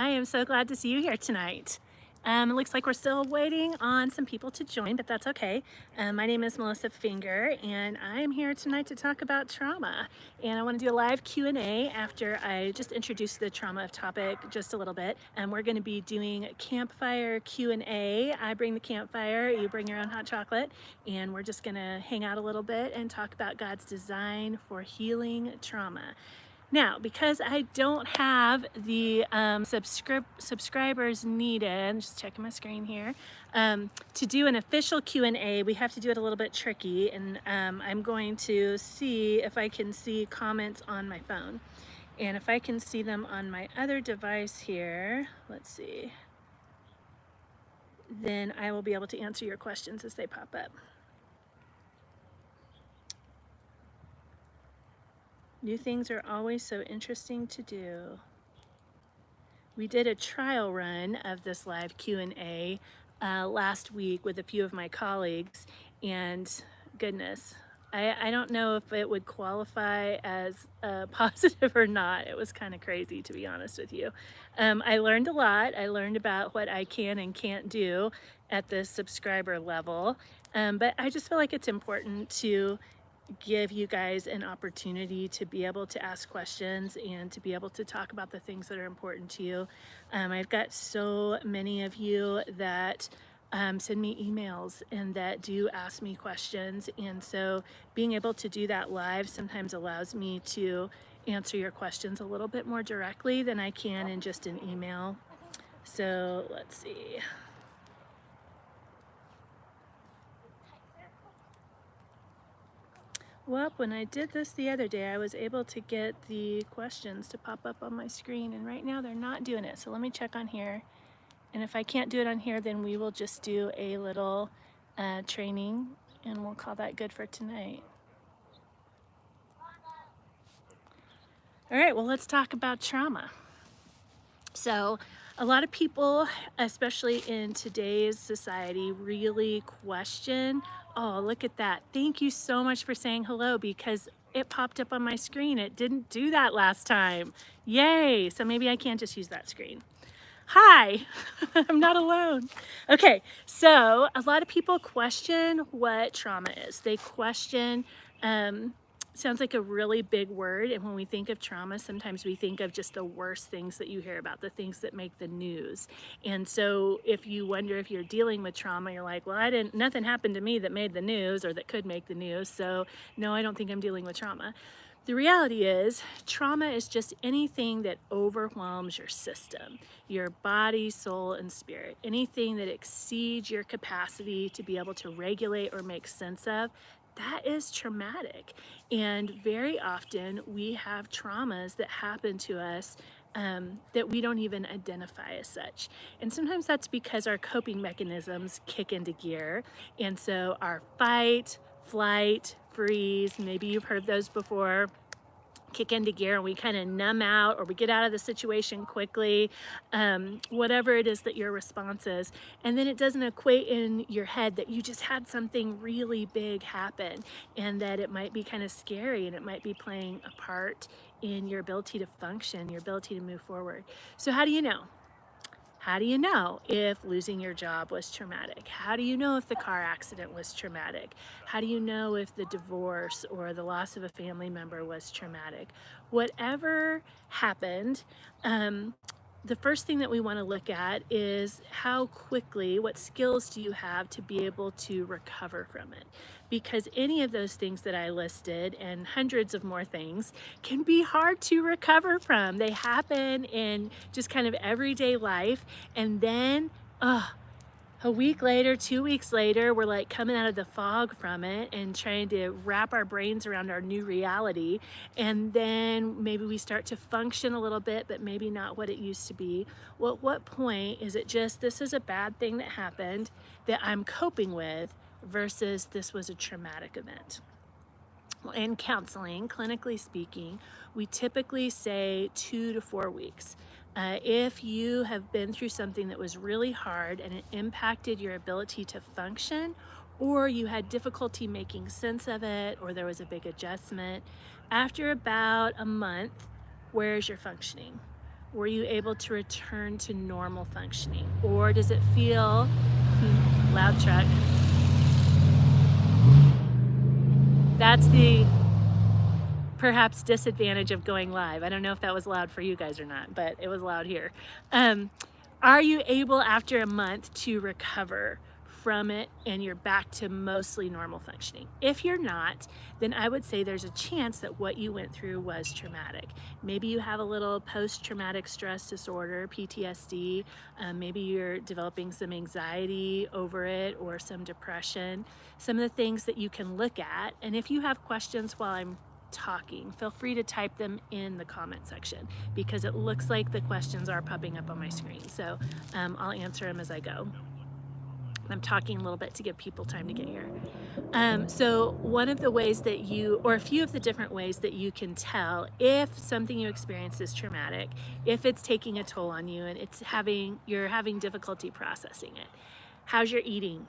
I am so glad to see you here tonight. It looks like we're still waiting on some people to join, but that's okay. My name is Melissa Finger, and I am here tonight to talk about trauma. And I want to do a live Q&A after I just introduce the trauma topic just a little bit. And we're going to be doing campfire Q&A. I bring the campfire, you bring your own hot chocolate, and we're just going to hang out a little bit and talk about God's design for healing trauma. Now, because I don't have the subscribers needed, just checking my screen here, to do an official Q&A, we have to do it a little bit tricky, and I'm going to see if I can see comments on my phone. And if I can see them on my other device here, let's see, then I will be able to answer your questions as they pop up. New things are always so interesting to do. We did a trial run of this live Q&A last week with a few of my colleagues, and goodness, I don't know if it would qualify as positive or not. It was kind of crazy, to be honest with you. I learned a lot. I learned about what I can and can't do at the subscriber level, but I just feel like it's important to give you guys an opportunity to be able to ask questions and to be able to talk about the things that are important to you. I've got so many of you that send me emails and that do ask me questions, and so being able to do that live sometimes allows me to answer your questions a little bit more directly than I can in just an email. So let's see. Well, when I did this the other day, I was able to get the questions to pop up on my screen, and right now they're not doing it. So let me check on here. And if I can't do it on here, then we will just do a little training, and we'll call that good for tonight. All right, well, let's talk about trauma. So a lot of people, especially in today's society, really question, oh, look at that. Thank you so much for saying hello, because it popped up on my screen. It didn't do that last time. Yay. So maybe I can't just use that screen. Hi, I'm not alone. Okay, so a lot of people question what trauma is. They question, sounds like a really big word, and when we think of trauma, sometimes we think of just the worst things that you hear about, the things that make the news. And so if you wonder if you're dealing with trauma, you're like, well, nothing happened to me that made the news or that could make the news, so no, I don't think I'm dealing with trauma. The reality is, trauma is just anything that overwhelms your system, your body, soul, and spirit. Anything that exceeds your capacity to be able to regulate or make sense of, that is traumatic. And very often we have traumas that happen to us that we don't even identify as such. And sometimes that's because our coping mechanisms kick into gear. And so our fight, flight, freeze, maybe you've heard those before, kick into gear, and we kind of numb out, or we get out of the situation quickly, whatever it is that your response is. And then it doesn't equate in your head that you just had something really big happen, and that it might be kind of scary, and it might be playing a part in your ability to function, your ability to move forward. So how do you know? How do you know if losing your job was traumatic? How do you know if the car accident was traumatic? How do you know if the divorce or the loss of a family member was traumatic? Whatever happened, the first thing that we want to look at is how quickly, what skills do you have to be able to recover from it? Because any of those things that I listed, and hundreds of more things, can be hard to recover from. They happen in just kind of everyday life, and then a week later, 2 weeks later, we're like coming out of the fog from it and trying to wrap our brains around our new reality. And then maybe we start to function a little bit, but maybe not what it used to be. Well, at what point is it just, this is a bad thing that happened that I'm coping with, versus this was a traumatic event? Well, in counseling, clinically speaking, we typically say 2 to 4 weeks. If you have been through something that was really hard and it impacted your ability to function, or you had difficulty making sense of it, or there was a big adjustment, after about a month, where's your functioning? Were you able to return to normal functioning? Or does it feel, loud truck, that's the perhaps disadvantage of going live. I don't know if that was loud for you guys or not, but it was loud here. Are you able after a month to recover from it and you're back to mostly normal functioning? If you're not, then I would say there's a chance that what you went through was traumatic. Maybe you have a little post-traumatic stress disorder, PTSD. Maybe you're developing some anxiety over it or some depression. Some of the things that you can look at, and if you have questions while I'm talking, feel free to type them in the comment section because it looks like the questions are popping up on my screen. So I'll answer them as I go. I'm talking a little bit to give people time to get here. So one of the ways that you, or a few of the different ways that you can tell if something you experience is traumatic, if it's taking a toll on you and you're having difficulty processing it. How's your eating?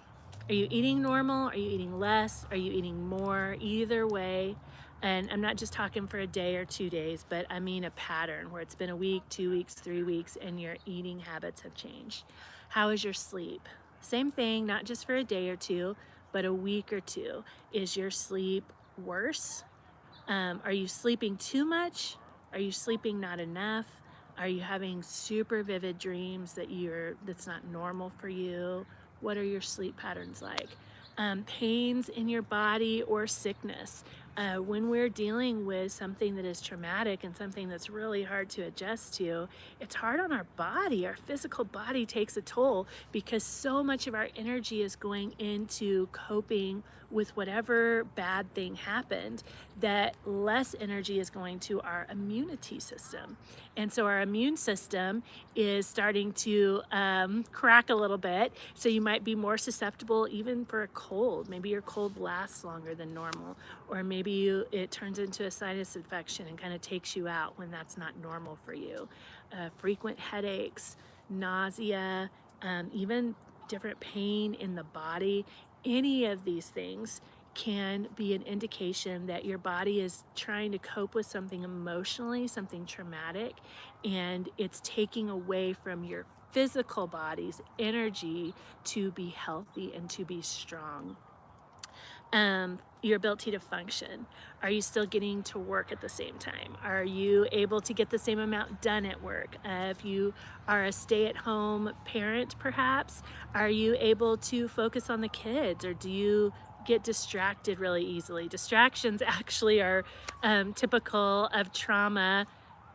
Are you eating normal? Are you eating less? Are you eating more? Either way. And I'm not just talking for a day or 2 days, but I mean a pattern where it's been a week, 2 weeks, 3 weeks, and your eating habits have changed. How is your sleep? Same thing, not just for a day or two, but a week or two. Is your sleep worse? Are you sleeping too much? Are you sleeping not enough? Are you having super vivid dreams that's not normal for you? What are your sleep patterns like? Pains in your body or sickness. When we're dealing with something that is traumatic and something that's really hard to adjust to, it's hard on our body. Our physical body takes a toll because so much of our energy is going into coping with whatever bad thing happened, that less energy is going to our immunity system. And so our immune system is starting to crack a little bit. So you might be more susceptible even for a cold. Maybe your cold lasts longer than normal, or maybe it turns into a sinus infection and kind of takes you out when that's not normal for you. Frequent headaches, nausea, even different pain in the body. Any of these things can be an indication that your body is trying to cope with something emotionally, something traumatic, and it's taking away from your physical body's energy to be healthy and to be strong. Your ability to function. Are you still getting to work at the same time? Are you able to get the same amount done at work? If you are a stay-at-home parent, perhaps, are you able to focus on the kids, or do you get distracted really easily? Distractions actually are typical of trauma,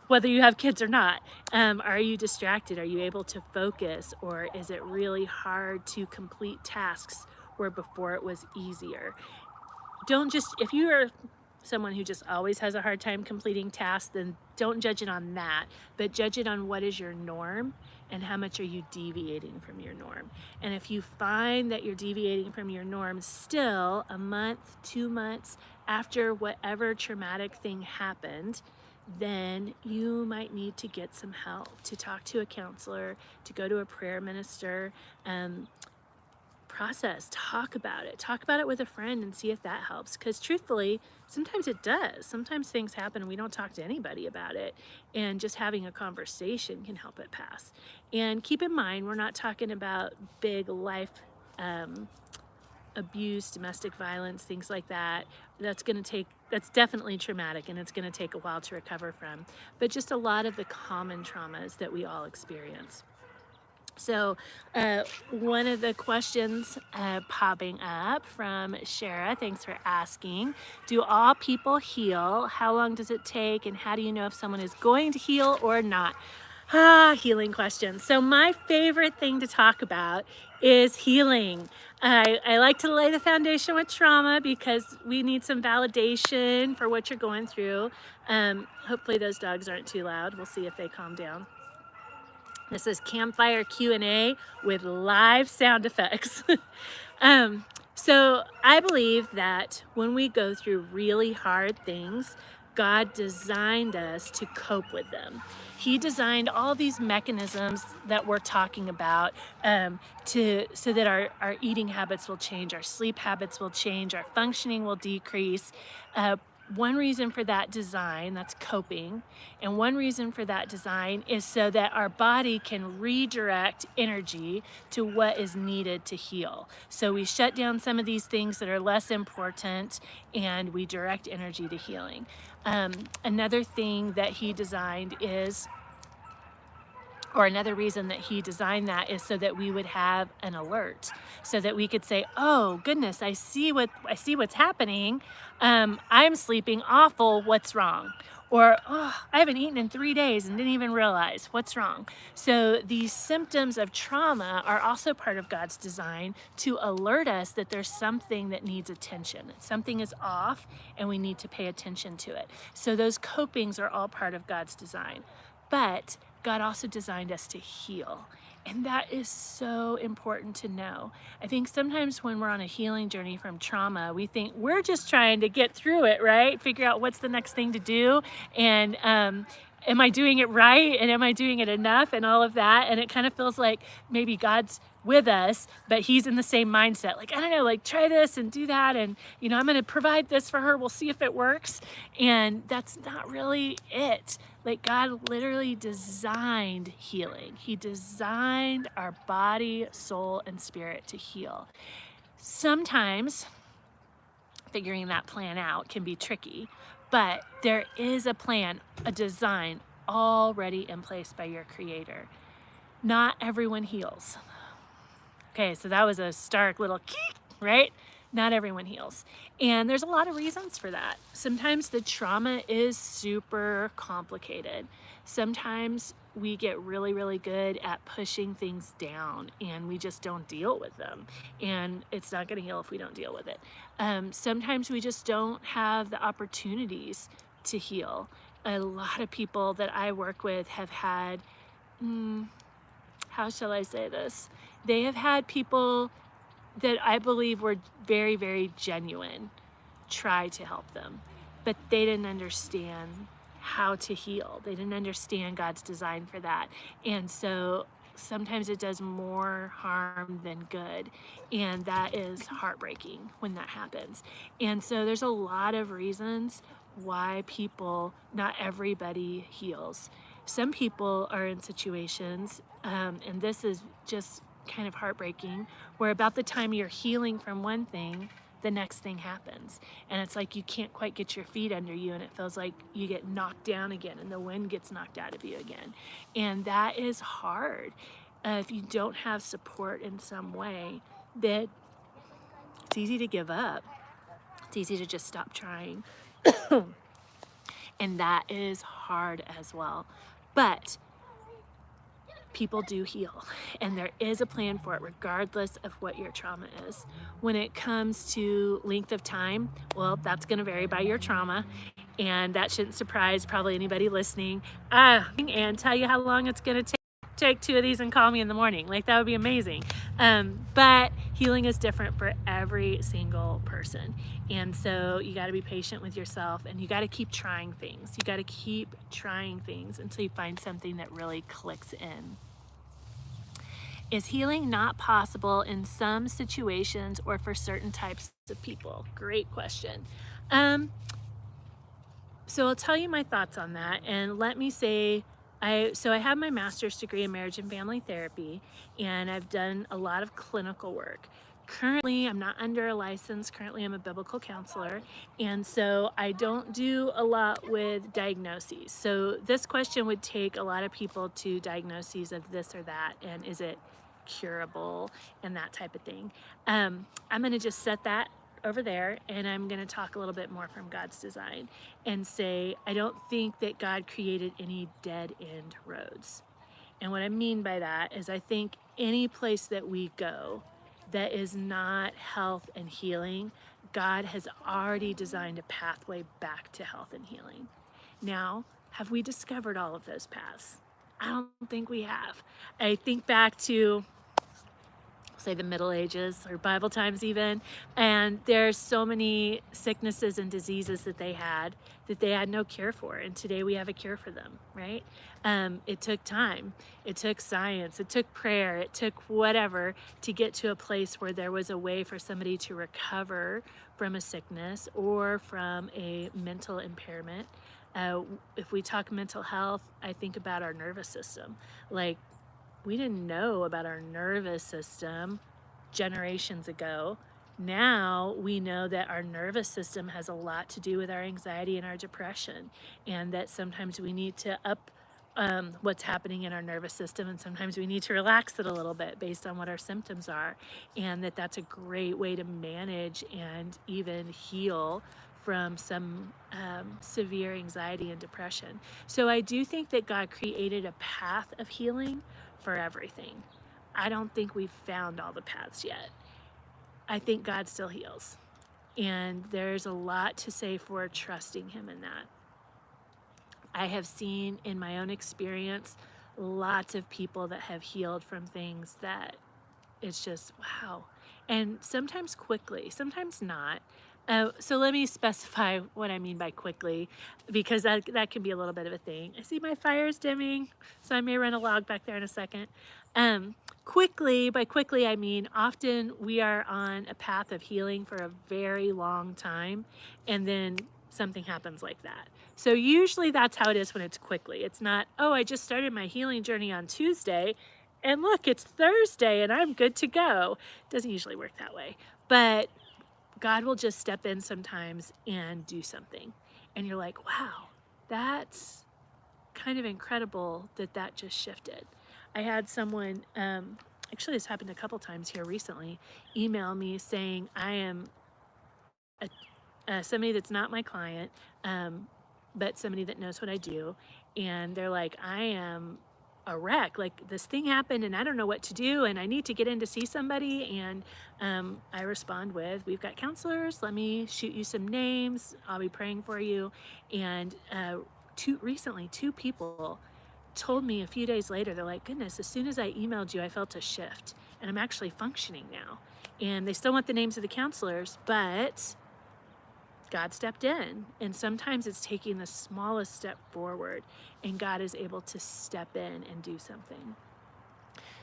whether you have kids or not. Are you distracted? Are you able to focus? Or is it really hard to complete tasks where before it was easier? If you are someone who just always has a hard time completing tasks, then don't judge it on that, but judge it on what is your norm and how much are you deviating from your norm. And if you find that you're deviating from your norm still a month, 2 months after whatever traumatic thing happened, then you might need to get some help, to talk to a counselor, to go to a prayer minister, process, talk about it with a friend and see if that helps, because truthfully sometimes it does. Sometimes things happen and we don't talk to anybody about it, and just having a conversation can help it pass. And keep in mind, we're not talking about big life abuse, domestic violence, things like that. That's definitely traumatic and it's going to take a while to recover from, but just a lot of the common traumas that we all experience. So one of the questions popping up from Shara, thanks for asking, do all people heal? How long does it take? And how do you know if someone is going to heal or not? Healing questions. So my favorite thing to talk about is healing. I like to lay the foundation with trauma because we need some validation for what you're going through. Hopefully those dogs aren't too loud. We'll see if they calm down. This is Campfire Q&A with live sound effects. So I believe that when we go through really hard things, God designed us to cope with them. He designed all these mechanisms that we're talking about so that our eating habits will change, our sleep habits will change, our functioning will decrease. one reason for that design, that's coping, and one reason for that design is so that our body can redirect energy to what is needed to heal. So we shut down some of these things that are less important and we direct energy to healing. Another thing that he designed is, or another reason that he designed that, is so that we would have an alert, so that we could say, oh goodness, I see what's happening. I'm sleeping awful, what's wrong? Or, oh, I haven't eaten in 3 days and didn't even realize what's wrong. So these symptoms of trauma are also part of God's design to alert us that there's something that needs attention. Something is off and we need to pay attention to it. So those copings are all part of God's design. But God also designed us to heal. And that is so important to know. I think sometimes when we're on a healing journey from trauma, we think we're just trying to get through it, right? Figure out what's the next thing to do. And am I doing it right? And am I doing it enough? And all of that. And it kind of feels like maybe God's with us, but he's in the same mindset. Like, I don't know, like try this and do that. And, you know, I'm going to provide this for her. We'll see if it works. And that's not really it. Like, God literally designed healing. He designed our body, soul, and spirit to heal. Sometimes figuring that plan out can be tricky, but there is a plan, a design already in place by your Creator. Not everyone heals. Okay, so that was a stark little kick, right? Not everyone heals. And there's a lot of reasons for that. Sometimes the trauma is super complicated. Sometimes we get really, really good at pushing things down and we just don't deal with them. And it's not going to heal if we don't deal with it. Sometimes we just don't have the opportunities to heal. A lot of people that I work with have had, how shall I say this? They have had people that I believe were very, very genuine try to help them, but they didn't understand how to heal. They didn't understand God's design for that. And so sometimes it does more harm than good. And that is heartbreaking when that happens. And so there's a lot of reasons why not everybody heals. Some people are in situations, and this is just kind of heartbreaking, where about the time you're healing from one thing, the next thing happens. And it's like you can't quite get your feet under you, and it feels like you get knocked down again and the wind gets knocked out of you again. And that is hard. If you don't have support in some way, that it's easy to give up. It's easy to just stop trying. And that is hard as well. But people do heal, and there is a plan for it regardless of what your trauma is. When it comes to length of time, well, that's going to vary by your trauma, and that shouldn't surprise probably anybody listening. And tell you how long it's going to take 2 of these and call me in the morning. Like, that would be amazing. But healing is different for every single person. And so you got to be patient with yourself, and you got to keep trying things. You got to keep trying things until you find something that really clicks in. Is healing not possible in some situations or for certain types of people? Great question. So I'll tell you my thoughts on that, and let me say, I have my master's degree in marriage and family therapy, and I've done a lot of clinical work. Currently, I'm not under a license. Currently, I'm a biblical counselor, and so I don't do a lot with diagnoses. So this question would take a lot of people to diagnoses of this or that, and is it curable and that type of thing. I'm going to just set that over there, and I'm going to talk a little bit more from God's design and say, I don't think that God created any dead-end roads. And what I mean by that is I think any place that we go that is not health and healing, God has already designed a pathway back to health and healing. Now, have we discovered all of those paths? I don't think we have. I think back to say the Middle Ages or Bible times even, and there's so many sicknesses and diseases that they had no cure for, and today we have a cure for them, right? It took time, it took science, it took prayer, it took whatever to get to a place where there was a way for somebody to recover from a sickness or from a mental impairment. If we talk mental health, I think about our nervous system. Like, we didn't know about our nervous system generations ago. Now we know that our nervous system has a lot to do with our anxiety and our depression, and that sometimes we need to up what's happening in our nervous system, and sometimes we need to relax it a little bit based on what our symptoms are, and that's a great way to manage and even heal from some severe anxiety and depression. So I do think that God created a path of healing for everything. I don't think we've found all the paths yet. I think God still heals. And there's a lot to say for trusting him in that. I have seen in my own experience lots of people that have healed from things that it's just, wow. And sometimes quickly, sometimes not. So let me specify what I mean by quickly, because that can be a little bit of a thing. I see my fire's dimming, so I may run a log back there in a second. Quickly, by quickly I mean often we are on a path of healing for a very long time, and then something happens like that. So usually that's how it is when it's quickly. It's not, oh, I just started my healing journey on Tuesday, and look, it's Thursday and I'm good to go. It doesn't usually work that way. But God will just step in sometimes and do something. And you're like, wow, that's kind of incredible that just shifted. I had someone, actually this happened a couple times here recently, email me saying I am somebody that's not my client, but somebody that knows what I do. And they're like, I am a wreck. Like, this thing happened and I don't know what to do, and I need to get in to see somebody. And I respond with, we've got counselors. Let me shoot you some names. I'll be praying for you. And recently, two people told me a few days later, they're like, goodness, as soon as I emailed you, I felt a shift and I'm actually functioning now. And they still want the names of the counselors, but God stepped in. And sometimes it's taking the smallest step forward, and God is able to step in and do something.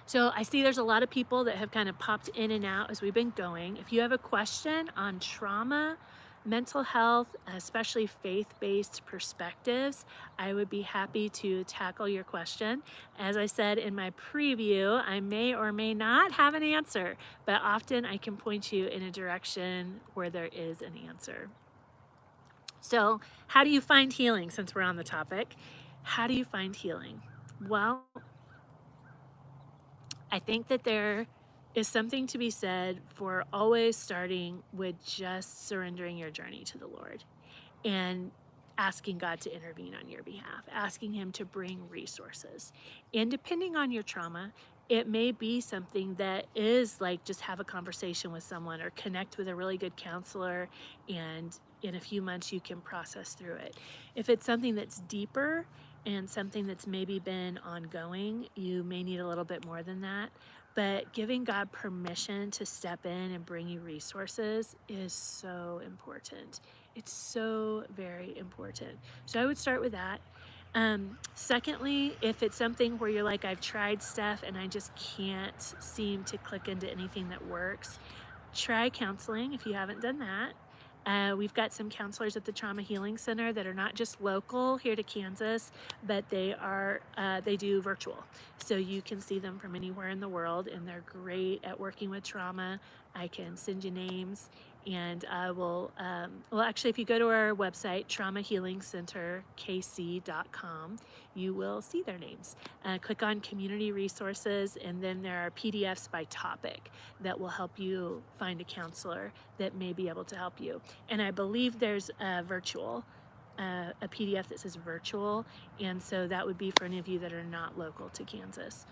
So I see there's a lot of people that have kind of popped in and out as we've been going. If you have a question on trauma, mental health, especially faith-based perspectives, I would be happy to tackle your question. As I said in my preview, I may or may not have an answer, but often I can point you in a direction where there is an answer. So how do you find healing, since we're on the topic? How do you find healing? Well, I think that there is something to be said for always starting with just surrendering your journey to the Lord and asking God to intervene on your behalf, asking him to bring resources. And depending on your trauma, it may be something that is like just have a conversation with someone or connect with a really good counselor, and in a few months you can process through it. If it's something that's deeper and something that's maybe been ongoing, you may need a little bit more than that. But giving God permission to step in and bring you resources is so important. It's so very important. So I would start with that. Secondly, if it's something where you're like, I've tried stuff and I just can't seem to click into anything that works, try counseling if you haven't done that. We've got some counselors at the Trauma Healing Center that are not just local here to Kansas, but they do virtual. So you can see them from anywhere in the world, and they're great at working with trauma. I can send you names, and I will, well, actually, if you go to our website, traumahealingcenterkc.com, you will see their names. Click on community resources, and then there are PDFs by topic that will help you find a counselor that may be able to help you. And I believe there's a PDF that says virtual, and so that would be for any of you that are not local to Kansas.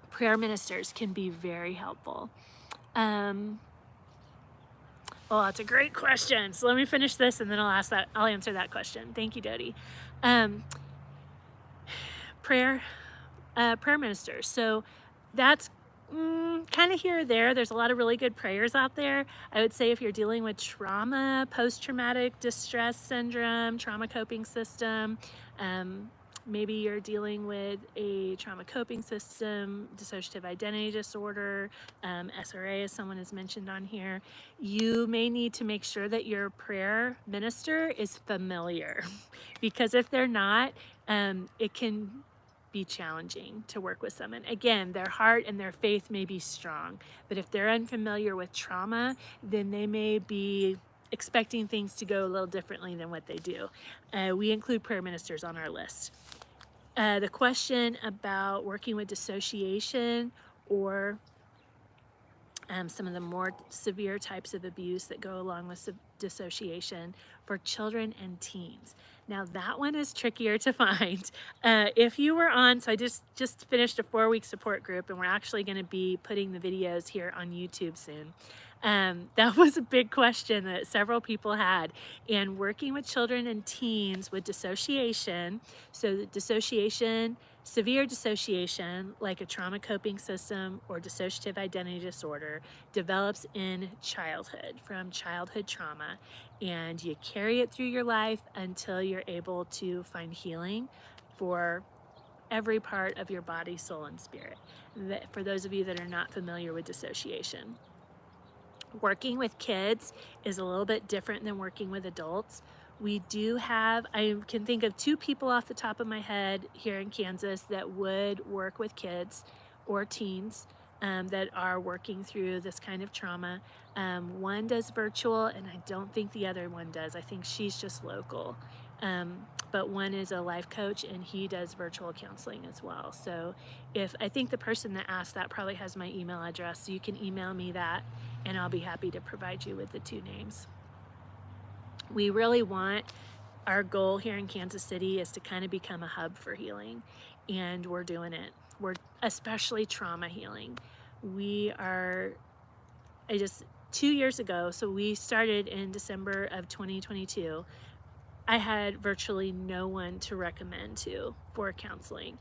Prayer ministers can be very helpful. Oh, that's a great question. So let me finish this and then I'll answer that question. Thank you, Dodie. Prayer ministers. So that's Kind of here or there. There's a lot of really good prayers out there. I would say if you're dealing with trauma, post-traumatic distress syndrome, trauma coping system, um, maybe you're dealing with a trauma coping system, dissociative identity disorder, SRA, as someone has mentioned on here, you may need to make sure that your prayer minister is familiar because if they're not, it can be challenging to work with someone. Again, their heart and their faith may be strong, but if they're unfamiliar with trauma, then they may be expecting things to go a little differently than what they do. We include prayer ministers on our list. The question about working with dissociation or some of the more severe types of abuse that go along with dissociation for children and teens. Now that one is trickier to find. If you were on, so I just finished a 4-week support group and we're actually gonna be putting the videos here on YouTube soon. That was a big question that several people had. And working with children and teens with dissociation, so dissociation, severe dissociation, like a trauma coping system or dissociative identity disorder, develops in childhood, from childhood trauma, and you carry it through your life until you're able to find healing for every part of your body, soul, and spirit. For those of you that are not familiar with dissociation. Working with kids is a little bit different than working with adults. We do have, I can think of 2 people off the top of my head here in Kansas that would work with kids or teens that are working through this kind of trauma. One does virtual, and I don't think the other one does. I think she's just local. But one is a life coach and he does virtual counseling as well. So I think the person that asked that probably has my email address, so you can email me that and I'll be happy to provide you with the 2 names. We really want, our goal here in Kansas City is to kind of become a hub for healing, and we're doing it. We're especially trauma healing. We are, 2 years ago, so we started in December of 2022, I had virtually no one to recommend to for counseling.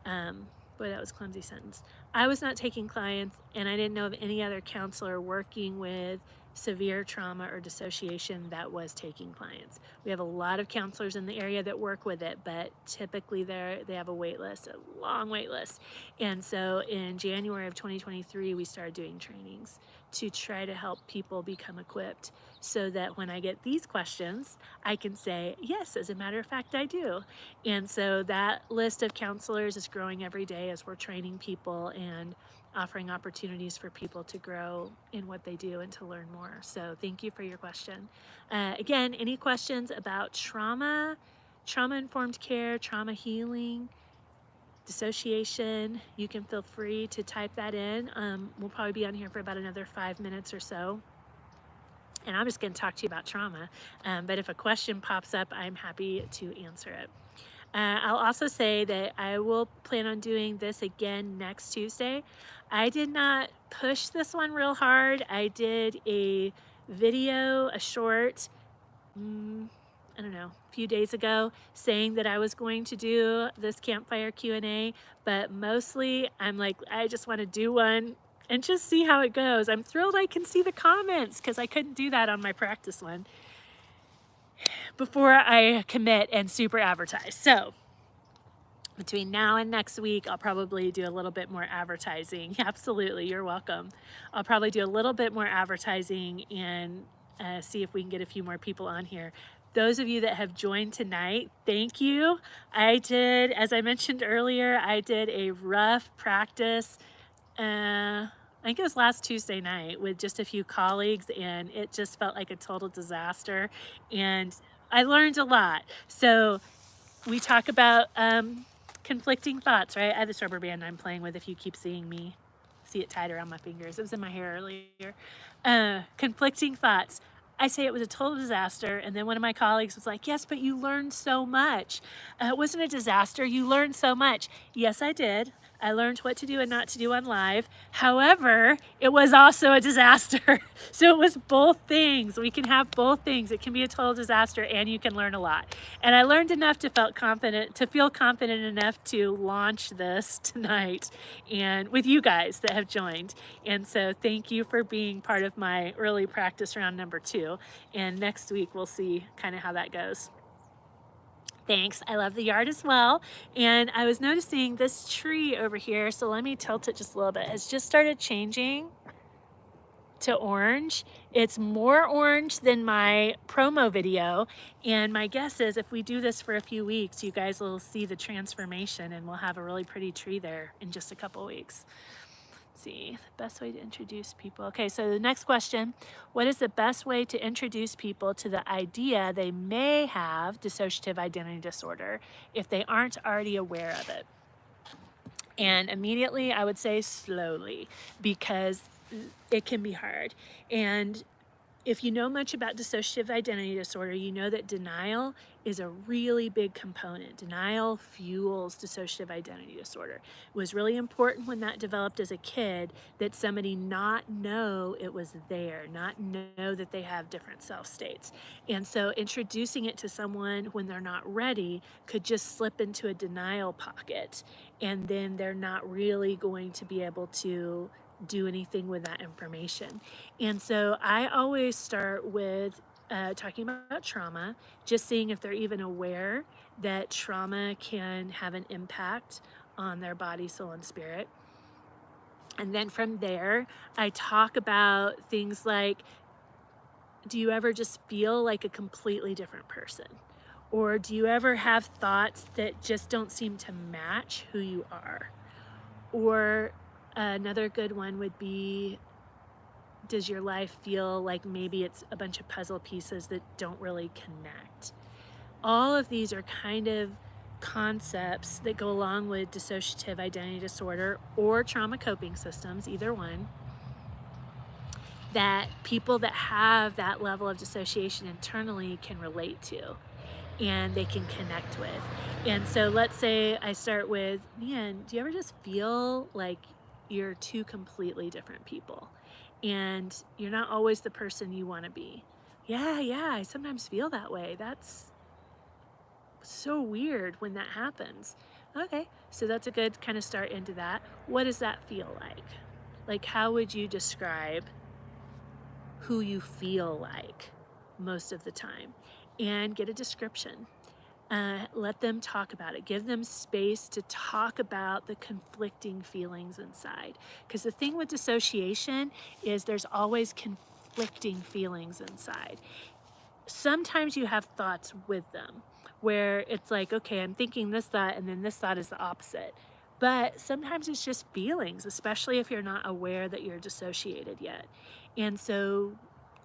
Boy, that was a clumsy sentence. I was not taking clients, and I didn't know of any other counselor working with severe trauma or dissociation that was taking clients. We have a lot of counselors in the area that work with it, but typically they have a wait list, a long wait list. And so in January of 2023, we started doing trainings to try to help people become equipped so that when I get these questions, I can say, yes, as a matter of fact, I do. And so that list of counselors is growing every day as we're training people and offering opportunities for people to grow in what they do and to learn more. So thank you for your question. Again, any questions about trauma, trauma-informed care, trauma healing, dissociation, you can feel free to type that in. We'll probably be on here for about another 5 minutes or so. And I'm just going to talk to you about trauma. But if a question pops up, I'm happy to answer it. I'll also say that I will plan on doing this again next Tuesday. I did not push this one real hard. I did a video, a short, I don't know, a few days ago saying that I was going to do this campfire Q&A, but mostly I'm like, I just want to do one and just see how it goes. I'm thrilled I can see the comments because I couldn't do that on my practice one before I commit and super advertise. So between now and next week, I'll probably do a little bit more advertising. Absolutely, you're welcome. I'll probably do a little bit more advertising and see if we can get a few more people on here. Those of you that have joined tonight, thank you. I did, as I mentioned earlier, I did a rough practice, I think it was last Tuesday night with just a few colleagues, and it just felt like a total disaster. And I learned a lot. So we talk about conflicting thoughts, right? I have this rubber band I'm playing with if you keep seeing me. See it tied around my fingers. It was in my hair earlier. Conflicting thoughts. I say it was a total disaster, and then one of my colleagues was like, yes, but you learned so much. It wasn't a disaster. You learned so much. Yes, I did. I learned what to do and not to do on live. However, it was also a disaster. So it was both things. We can have both things. It can be a total disaster and you can learn a lot. And I learned enough to feel confident enough to launch this tonight and with you guys that have joined. And so thank you for being part of my early practice round number 2. And next week we'll see kind of how that goes. Thanks. I love the yard as well. And I was noticing this tree over here, so let me tilt it just a little bit, has just started changing to orange. It's more orange than my promo video. And my guess is if we do this for a few weeks, you guys will see the transformation and we'll have a really pretty tree there in just a couple weeks. See, the best way to introduce people. Okay, so the next question, what is the best way to introduce people to the idea they may have dissociative identity disorder if they aren't already aware of it? And immediately I would say slowly, because it can be hard. And if you know much about dissociative identity disorder, you know that denial is a really big component. Denial fuels dissociative identity disorder. It was really important when that developed as a kid that somebody not know it was there, not know that they have different self states. And so introducing it to someone when they're not ready could just slip into a denial pocket, and then they're not really going to be able to do anything with that information. And so I always start with talking about trauma, just seeing if they're even aware that trauma can have an impact on their body, soul, and spirit. And then from there, I talk about things like, do you ever just feel like a completely different person? Or do you ever have thoughts that just don't seem to match who you are? Or another good one would be, does your life feel like maybe it's a bunch of puzzle pieces that don't really connect? All of these are kind of concepts that go along with dissociative identity disorder or trauma coping systems, either one, that people that have that level of dissociation internally can relate to and they can connect with. And so let's say I start with, man, do you ever just feel like you're two completely different people and you're not always the person you want to be? Yeah, I sometimes feel that way. That's so weird when that happens. Okay, so that's a good kind of start into that. What does that feel like? Like, how would you describe who you feel like most of the time? And get a description. Let them talk about it. Give them space to talk about the conflicting feelings inside. Because the thing with dissociation is there's always conflicting feelings inside. Sometimes you have thoughts with them where it's like, okay, I'm thinking this thought, and then this thought is the opposite. But sometimes it's just feelings, especially if you're not aware that you're dissociated yet. And so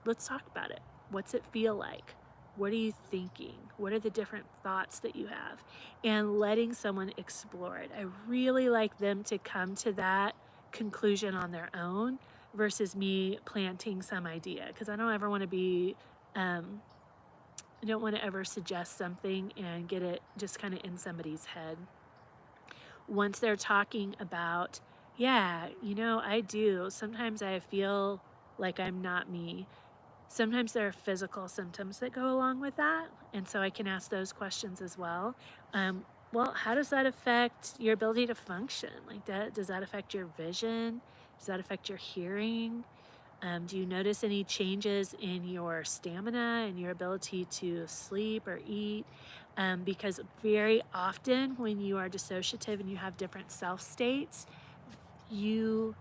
let's talk about it. What's it feel like? What are you thinking? What are the different thoughts that you have? And letting someone explore it. I really like them to come to that conclusion on their own versus me planting some idea, because I don't ever want to be, I don't want to ever suggest something and get it just kind of in somebody's head. Once they're talking about, yeah, I do. Sometimes I feel like I'm not me. Sometimes there are physical symptoms that go along with that, and so I can ask those questions as well. Well, how does that affect your ability to function? Like, does that affect your vision? Does that affect your hearing? Do you notice any changes in your stamina and your ability to sleep or eat? Because very often when you are dissociative and you have different self states, your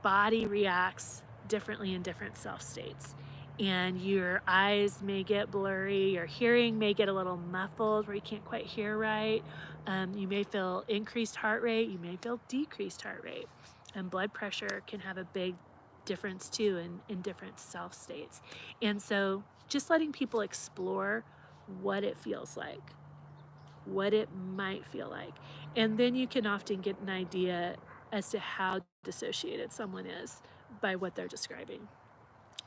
body reacts differently in different self states. And your eyes may get blurry, your hearing may get a little muffled where you can't quite hear right. You may feel increased heart rate, you may feel decreased heart rate. And blood pressure can have a big difference too in different self states. And so just letting people explore what it feels like, what it might feel like. And then you can often get an idea as to how dissociated someone is by what they're describing.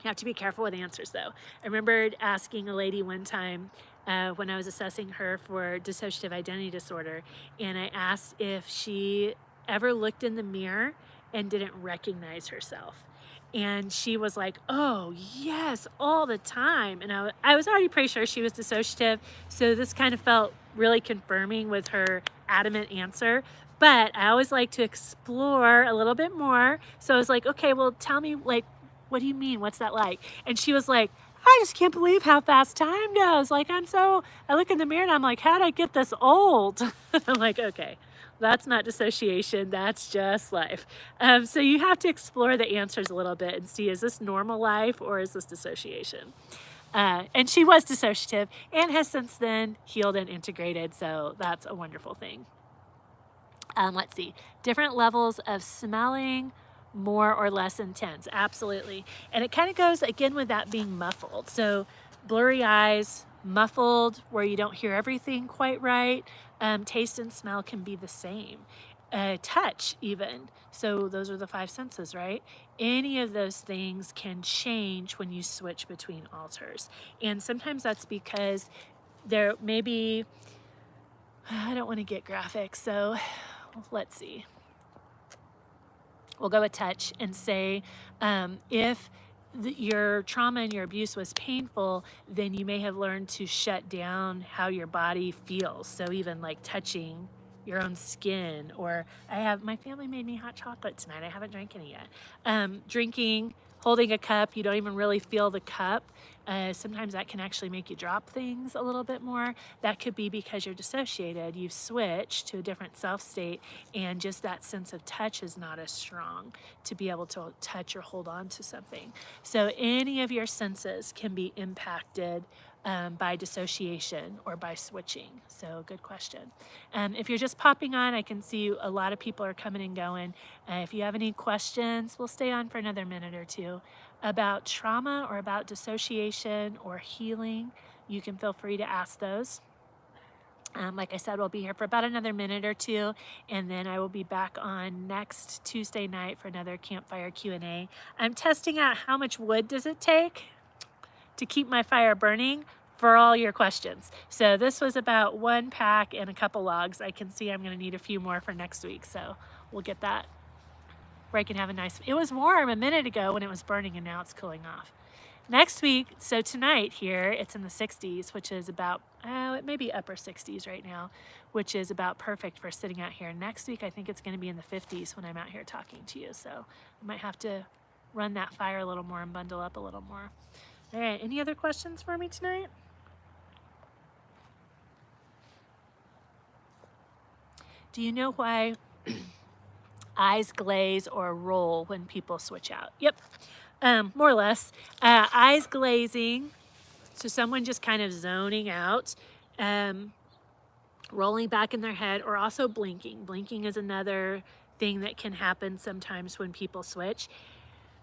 You have to be careful with answers, though. I remember asking a lady one time when I was assessing her for dissociative identity disorder, and I asked if she ever looked in the mirror and didn't recognize herself. And she was like, oh, yes, all the time. And I was already pretty sure she was dissociative. So this kind of felt really confirming with her adamant answer. But I always like to explore a little bit more. So I was like, okay, well, tell me, like, what do you mean? What's that like? And she was like, I just can't believe how fast time goes. Like, I look in the mirror and I'm like, how'd I get this old? I'm like, okay. That's not dissociation, that's just life. So you have to explore the answers a little bit and see, is this normal life or is this dissociation? And she was dissociative and has since then healed and integrated, so that's a wonderful thing. Let's see, different levels of smelling, more or less intense, absolutely. And it kind of goes again with that being muffled. So blurry eyes, muffled, where you don't hear everything quite right. Taste and smell can be the same. Touch even. So those are the 5 senses, right? Any of those things can change when you switch between alters. And sometimes that's because there may be, I don't want to get graphic, so let's see. We'll go with touch and say, if your trauma and your abuse was painful, then you may have learned to shut down how your body feels. So even like touching your own skin, or my family made me hot chocolate tonight. I haven't drank any yet. Drinking, holding a cup, you don't even really feel the cup. Sometimes that can actually make you drop things a little bit more. That could be because you're dissociated. You've switched to a different self state, and just that sense of touch is not as strong to be able to touch or hold on to something. So any of your senses can be impacted by dissociation or by switching. So good question. If you're just popping on, I can see a lot of people are coming and going. If you have any questions, we'll stay on for another minute or two about trauma or about dissociation or healing. You can feel free to ask those. Like I said, we'll be here for about another minute or two, and then I will be back on next Tuesday night for another campfire Q&A. I'm testing out how much wood does it take to keep my fire burning for all your questions. So this was about 1 pack and a couple logs. I can see I'm gonna need a few more for next week, so we'll get that where I can have a nice, it was warm a minute ago when it was burning and now it's cooling off. Next week, so tonight here, it's in the 60s, which is about, it may be upper 60s right now, which is about perfect for sitting out here. Next week, I think it's gonna be in the 50s when I'm out here talking to you, so I might have to run that fire a little more and bundle up a little more. All right, any other questions for me tonight? Do you know why eyes glaze or roll when people switch out? Yep, more or less. Eyes glazing, so someone just kind of zoning out, rolling back in their head, or also blinking. Blinking is another thing that can happen sometimes when people switch.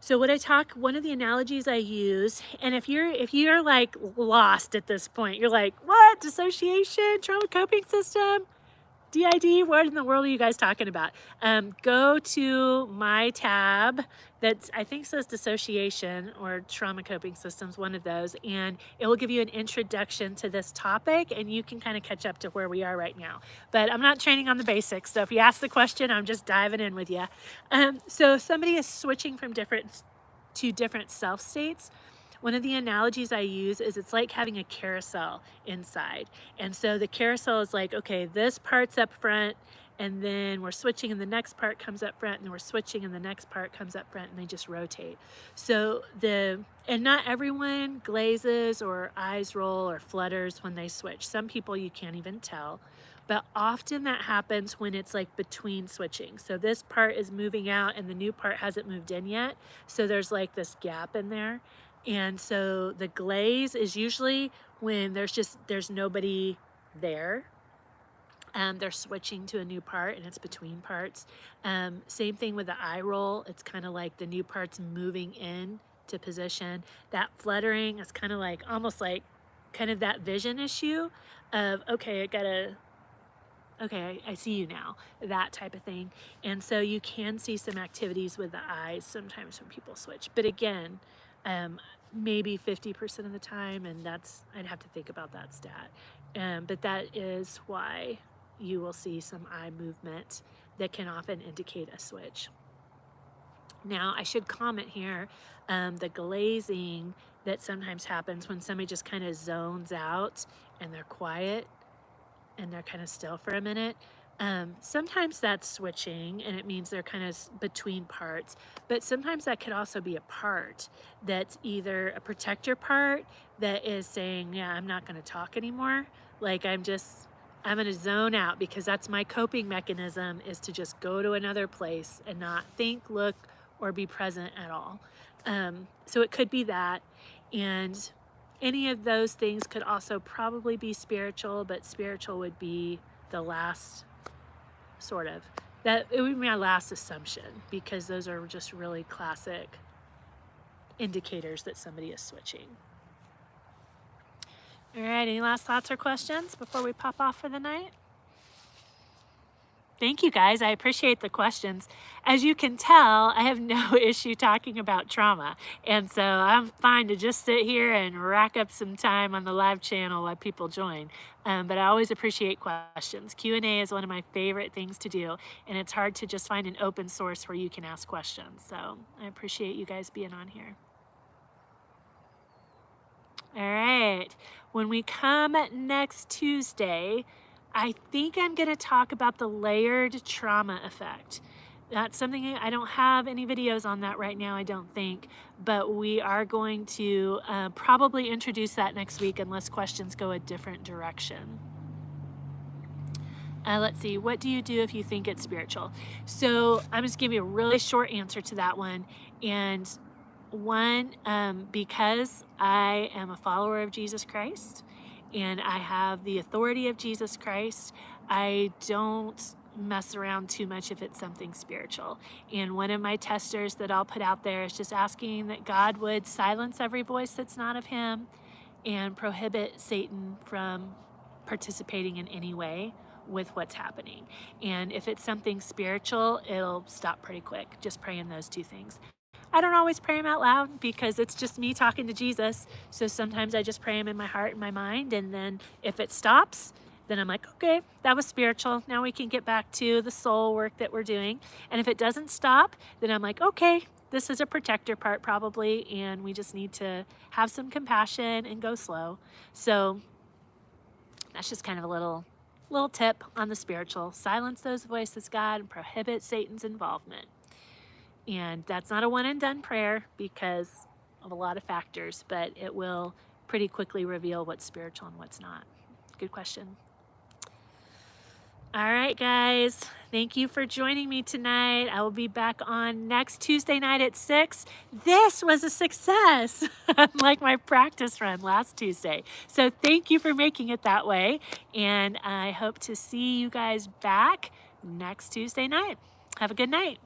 So one of the analogies I use, and if you're like lost at this point, you're like, what, dissociation, trauma coping system, DID, what in the world are you guys talking about? Go to my tab that I think says dissociation or trauma coping systems, one of those, and it will give you an introduction to this topic, and you can kind of catch up to where we are right now. But I'm not training on the basics, so if you ask the question, I'm just diving in with you. So if somebody is switching from different self states, one of the analogies I use is it's like having a carousel inside. And so the carousel is like, okay, this part's up front, and then we're switching and the next part comes up front, and then we're switching and the next part comes up front, and they just rotate. So and not everyone glazes or eyes roll or flutters when they switch. Some people you can't even tell. But often that happens when it's like between switching. So this part is moving out and the new part hasn't moved in yet. So there's like this gap in there. And so the glaze is usually when there's nobody there. They're switching to a new part and it's between parts. Same thing with the eye roll. It's kind of like the new part's moving in to position. That fluttering is kind of like, almost like kind of that vision issue of, okay, I see you now, that type of thing. And so you can see some activities with the eyes sometimes when people switch. But again, maybe 50% of the time, and I'd have to think about that stat. But that is why you will see some eye movement that can often indicate a switch. Now, I should comment here, the glazing that sometimes happens when somebody just kind of zones out and they're quiet and they're kind of still for a minute. Sometimes that's switching and it means they're kind of between parts, but sometimes that could also be a part that's either a protector part that is saying, yeah, I'm not going to talk anymore. Like I'm going to zone out because that's my coping mechanism, is to just go to another place and not think, look, or be present at all. So it could be that. And any of those things could also probably be spiritual, but spiritual would be the last sort of, that it would be my last assumption, because those are just really classic indicators that somebody is switching. All right, any last thoughts or questions before we pop off for the night? Thank you guys, I appreciate the questions. As you can tell, I have no issue talking about trauma. And so I'm fine to just sit here and rack up some time on the live channel while people join. But I always appreciate questions. Q&A is one of my favorite things to do. And it's hard to just find an open source where you can ask questions. So I appreciate you guys being on here. All right, when we come next Tuesday, I think I'm going to talk about the layered trauma effect. That's something I don't have any videos on that right now, I don't think, but we are going to probably introduce that next week unless questions go a different direction. Let's see, what do you do if you think it's spiritual? So I'm just giving you a really short answer to that one. And one, because I am a follower of Jesus Christ, and I have the authority of Jesus Christ, I don't mess around too much if it's something spiritual. And one of my testers that I'll put out there is just asking that God would silence every voice that's not of him and prohibit Satan from participating in any way with what's happening. And if it's something spiritual, it'll stop pretty quick. Just praying those two things. I don't always pray them out loud because it's just me talking to Jesus. So sometimes I just pray them in my heart and my mind. And then if it stops, then I'm like, okay, that was spiritual. Now we can get back to the soul work that we're doing. And if it doesn't stop, then I'm like, okay, this is a protector part probably. And we just need to have some compassion and go slow. So that's just kind of a little tip on the spiritual. Silence those voices, God, and prohibit Satan's involvement. And that's not a one and done prayer because of a lot of factors, but it will pretty quickly reveal what's spiritual and what's not. Good question. All right, guys. Thank you for joining me tonight. I will be back on next Tuesday night at 6. This was a success, unlike my practice run last Tuesday. So thank you for making it that way. And I hope to see you guys back next Tuesday night. Have a good night.